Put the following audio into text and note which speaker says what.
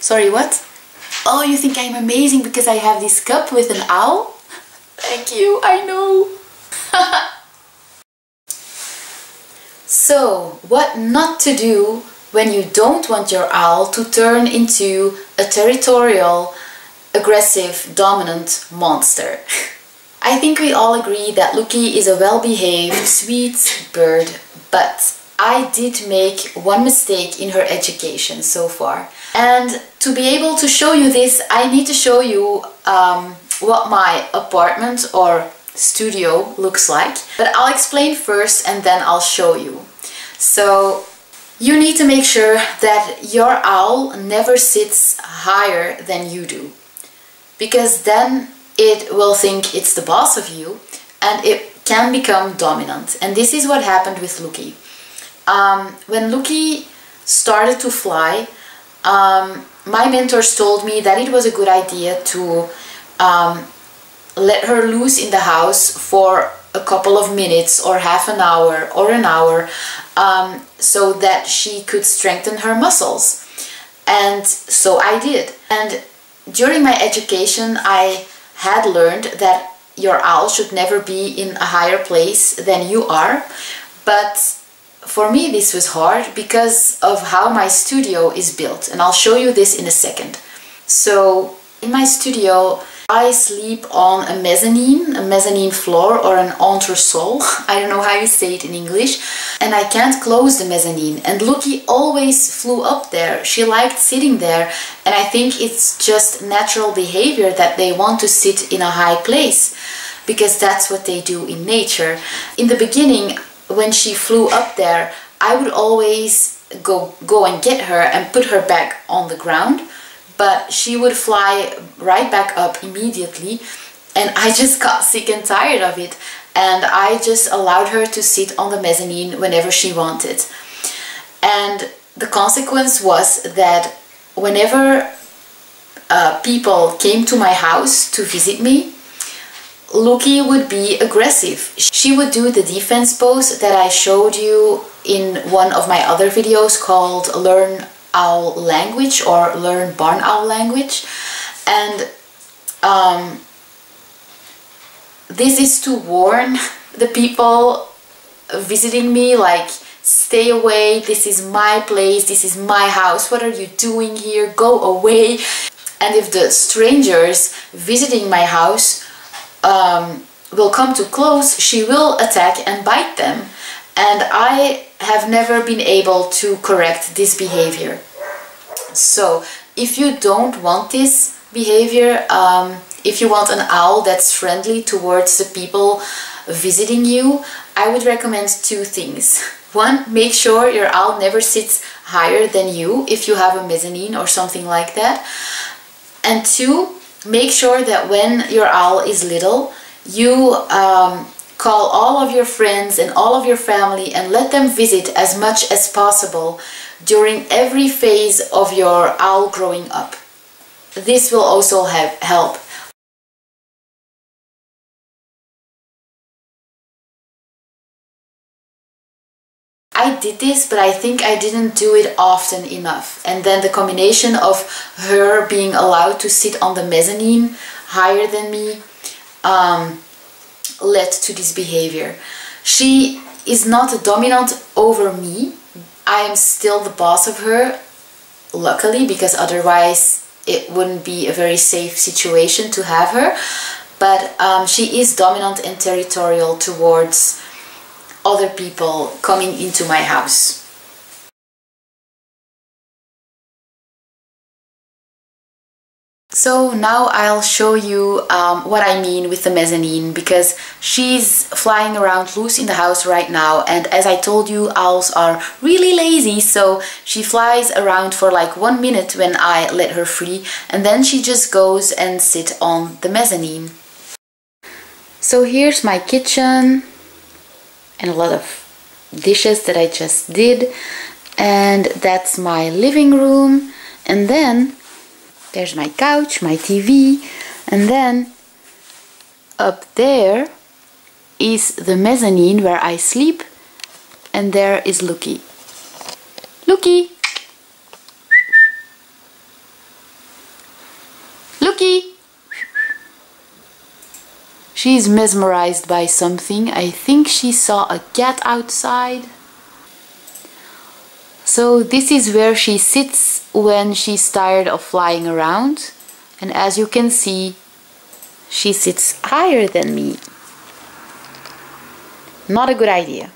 Speaker 1: Sorry, what? Oh, you think I'm amazing because I have this cup with an owl? Thank you, I know. So, what not to do when you don't want your owl to turn into a territorial, aggressive, dominant monster. I think we all agree that Lookie is a well-behaved, sweet bird, but I did make one mistake in her education so far. And to be able to show you this, I need to show you what my apartment or studio looks like. But I'll explain first and then I'll show you. So you need to make sure that your owl never sits higher than you do, because then it will think it's the boss of you and it can become dominant. And this is what happened with Lookie. When Lookie started to fly, my mentors told me that it was a good idea to let her loose in the house for a couple of minutes or half an hour or an hour, so that she could strengthen her muscles. And so I did. And during my education I had learned that your owl should never be in a higher place than you are, but for me this was hard because of how my studio is built, and I'll show you this in a second. So in my studio I sleep on a mezzanine floor, or an entresol. I don't know how you say it in English. And I can't close the mezzanine. And Lookie always flew up there. She liked sitting there. And I think it's just natural behavior that they want to sit in a high place, because that's what they do in nature. In the beginning, when she flew up there, I would always go and get her and put her back on the ground. But she would fly right back up immediately, and I just got sick and tired of it, and I just allowed her to sit on the mezzanine whenever she wanted. And the consequence was that whenever people came to my house to visit me, Lookie would be aggressive. She would do the defense pose that I showed you in one of my other videos called Learn Owl Language or Learn Barn Owl Language. And this is to warn the people visiting me, like, stay away, this is my place, this is my house, what are you doing here, go away. And if the strangers visiting my house will come too close, she will attack and bite them. And I have never been able to correct this behavior. So if you don't want this behavior, if you want an owl that's friendly towards the people visiting you, I would recommend two things. One, make sure your owl never sits higher than you if you have a mezzanine or something like that. And two, make sure that when your owl is little, you call all of your friends and all of your family and let them visit as much as possible during every phase of your owl growing up. This will also help. I did this, but I think I didn't do it often enough. And then the combination of her being allowed to sit on the mezzanine higher than me led to this behavior. She is not dominant over me. I am still the boss of her, luckily, because otherwise it wouldn't be a very safe situation to have her. But she is dominant and territorial towards other people coming into my house. So now I'll show you what I mean with the mezzanine, because she's flying around loose in the house right now, and as I told you, owls are really lazy, so she flies around for like 1 minute when I let her free, and then she just goes and sits on the mezzanine. So here's my kitchen and a lot of dishes that I just did, and that's my living room, and then there's my couch, my TV, and then up there is the mezzanine where I sleep, and there is Lookie. Lookie! Lookie! She's mesmerized by something. I think she saw a cat outside. So this is where she sits when she's tired of flying around. And as you can see, she sits higher than me. Not a good idea.